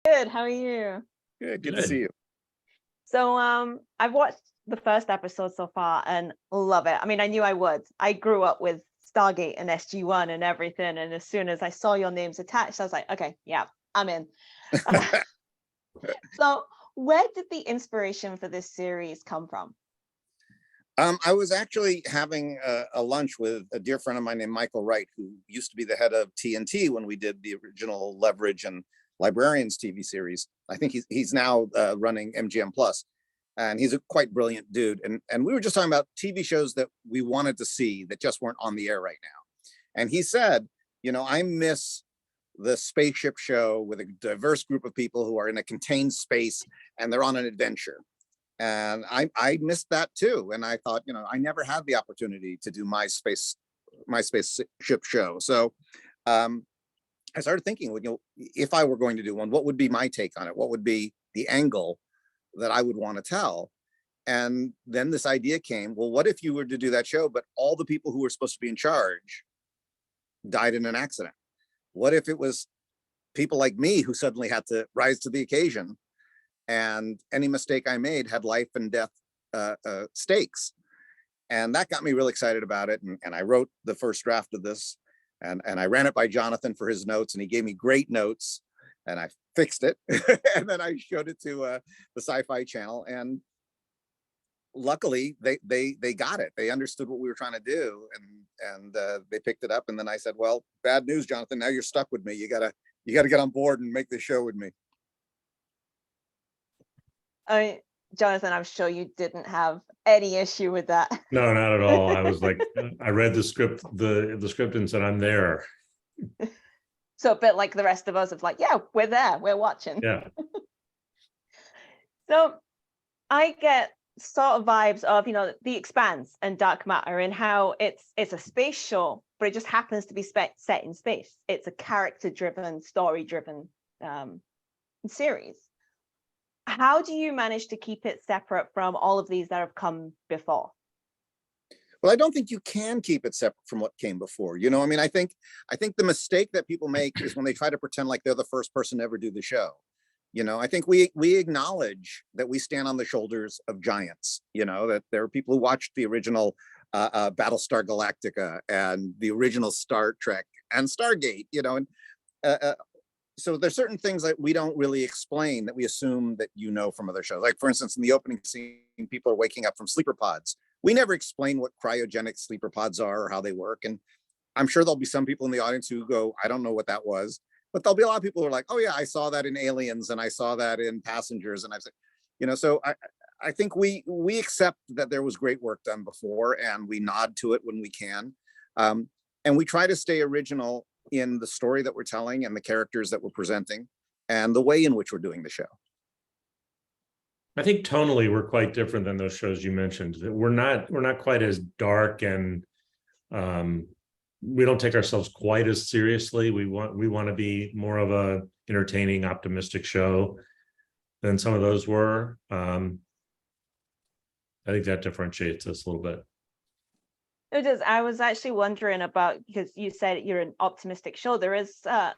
Good. How are you? Good to see you. So, I've watched the first episode so far and love it. I mean, I knew I would. I grew up with Stargate and SG-1 and everything, and as soon as I saw your names attached, I was like, okay, yeah, I'm in. So, where did the inspiration for this series come from? I was actually having a lunch with a dear friend of mine named Michael Wright, who used to be the head of TNT when we did the original Leverage and Librarians TV series. I think he's now running MGM Plus, and he's a quite brilliant dude. And we were just talking about TV shows that we wanted to see that just weren't on the air right now. And he said, I miss the spaceship show with a diverse group of people who are in a contained space and they're on an adventure. And I missed that too. And I thought, I never had the opportunity to do my spaceship show. So I started thinking, if I were going to do one, what would be my take on it? What would be the angle that I would want to tell? And then this idea came, well, what if you were to do that show, but all the people who were supposed to be in charge died in an accident? What if it was people like me who suddenly had to rise to the occasion, and any mistake I made had life and death stakes? And that got me really excited about it. And I wrote the first draft of this, and I ran it by Jonathan for his notes, and he gave me great notes, and I fixed it. And then I showed it to the Sci-Fi channel, and luckily they got it. They understood what we were trying to do, and they picked it up. And then I said, well, bad news, Jonathan, now you're stuck with me. You gotta get on board and make this show with me. Jonathan, I'm sure you didn't have any issue with that. No, not at all. I was like, I read the script, the script, and said, I'm there. So a bit like the rest of us of like, yeah, we're there, we're watching. Yeah. So I get sort of vibes of, The Expanse and Dark Matter, and how it's a space show, but it just happens to be set in space. It's a character-driven, story-driven series. How do you manage to keep it separate from all of these that have come before? Well, I don't think you can keep it separate from what came before. I think the mistake that people make is when they try to pretend like they're the first person to ever do the show. I think we acknowledge that we stand on the shoulders of giants, that there are people who watched the original Battlestar Galactica and the original Star Trek and Stargate, and so there's certain things that we don't really explain that we assume that from other shows. Like, for instance, in the opening scene, people are waking up from sleeper pods. We never explain what cryogenic sleeper pods are or how they work. And I'm sure there'll be some people in the audience who go, I don't know what that was. But there'll be a lot of people who are like, oh yeah, I saw that in Aliens, and I saw that in Passengers. And I said, so I think we accept that there was great work done before, and we nod to it when we can. And we try to stay original in the story that we're telling and the characters that we're presenting and the way in which we're doing the show. I think tonally we're quite different than those shows you mentioned. We're not quite as dark, and we don't take ourselves quite as seriously. We want to be more of a entertaining, optimistic show than some of those were. I think that differentiates us a little bit. It does. I was actually wondering about, because you said you're an optimistic show. There's that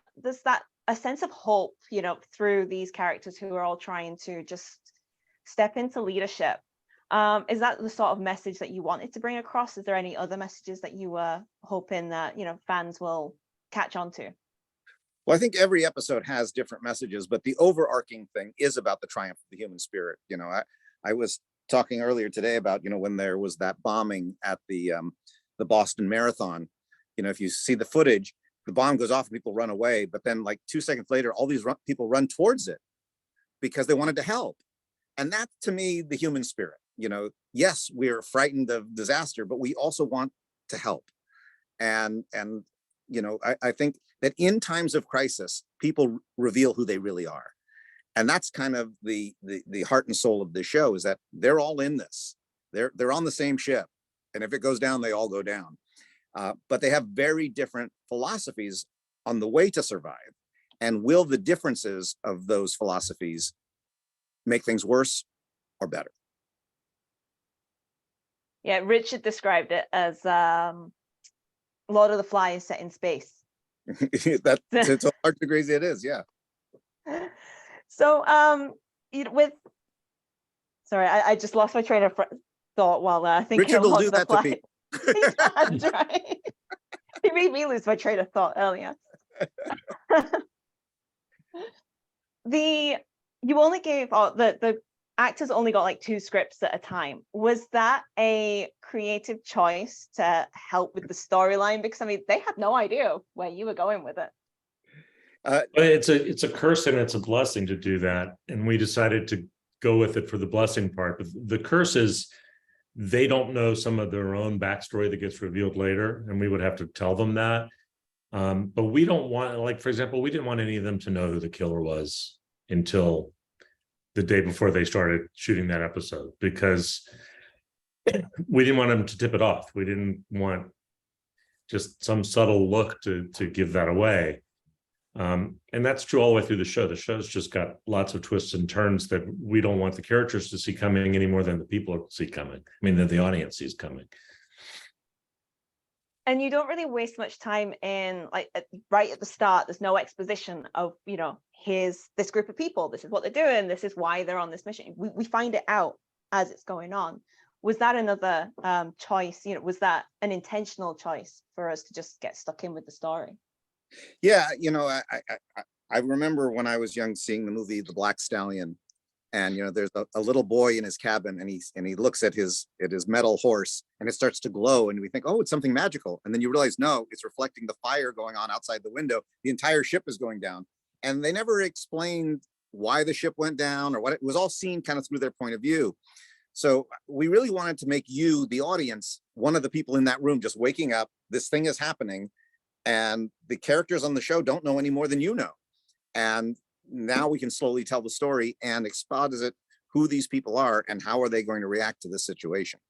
a sense of hope, through these characters who are all trying to just step into leadership. Is that the sort of message that you wanted to bring across? Is there any other messages that you were hoping that fans will catch on to? Well, I think every episode has different messages, but the overarching thing is about the triumph of the human spirit. I was talking earlier today about when there was that bombing at the Boston Marathon. If you see the footage, the bomb goes off and people run away, but then like 2 seconds later, all these people run towards it because they wanted to help. And that, to me, the human spirit. Yes, we're frightened of disaster, but we also want to help. And I think that in times of crisis, people reveal who they really are. And that's kind of the heart and soul of the show, is that they're all in this. They're on the same ship. And if it goes down, they all go down. But they have very different philosophies on the way to survive. And will the differences of those philosophies make things worse or better? Yeah, Richard described it as Lord of the Flies set in space. That to a large degree it is, yeah. So with sorry, I just lost my train of thought while thinking Richard will along do the that to fly. people. That's right. He made me lose my train of thought earlier. You only gave the actors only got like 2 scripts at a time. Was that a creative choice to help with the storyline? Because I mean, they had no idea where you were going with it. But it's a curse and it's a blessing to do that, and we decided to go with it for the blessing part. But the curse is they don't know some of their own backstory that gets revealed later, and we would have to tell them that. But we don't want, like, for example, we didn't want any of them to know who the killer was until the day before they started shooting that episode, because we didn't want them to tip it off. We didn't want just some subtle look to give that away. And that's true all the way through the show. The show's just got lots of twists and turns that we don't want the characters to see coming any more than the people see coming. I mean, than the audience sees coming. And you don't really waste much time in, like, right at the start, there's no exposition of, here's this group of people, this is what they're doing, this is why they're on this mission. We find it out as it's going on. Was that another choice? Was that an intentional choice for us to just get stuck in with the story? Yeah, I remember when I was young seeing the movie The Black Stallion, and there's a little boy in his cabin, and he looks at his metal horse, and it starts to glow, and we think, oh, it's something magical, and then you realize, no, it's reflecting the fire going on outside the window. The entire ship is going down, and they never explained why the ship went down or what. It was all seen kind of through their point of view. So we really wanted to make you, the audience, one of the people in that room, just waking up, this thing is happening, and the characters on the show don't know any more than you know. And now we can slowly tell the story and exposit who these people are and how are they going to react to this situation.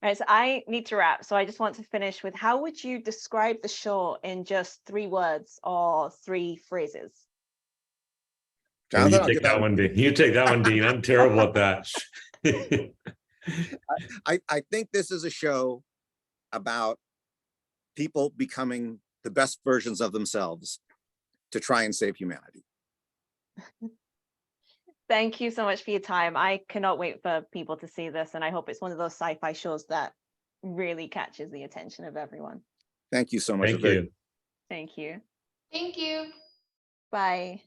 All right, so I need to wrap. So I just want to finish with, how would you describe the show in just 3 words or 3 phrases? Jonathan, you take that one, Dean. You take that one, Dean. I'm terrible at that. I think this is a show about people becoming the best versions of themselves to try and save humanity. Thank you so much for your time. I cannot wait for people to see this, and I hope it's one of those sci-fi shows that really catches the attention of everyone. Thank you so much. Thank you. Thank you. Thank you. Bye.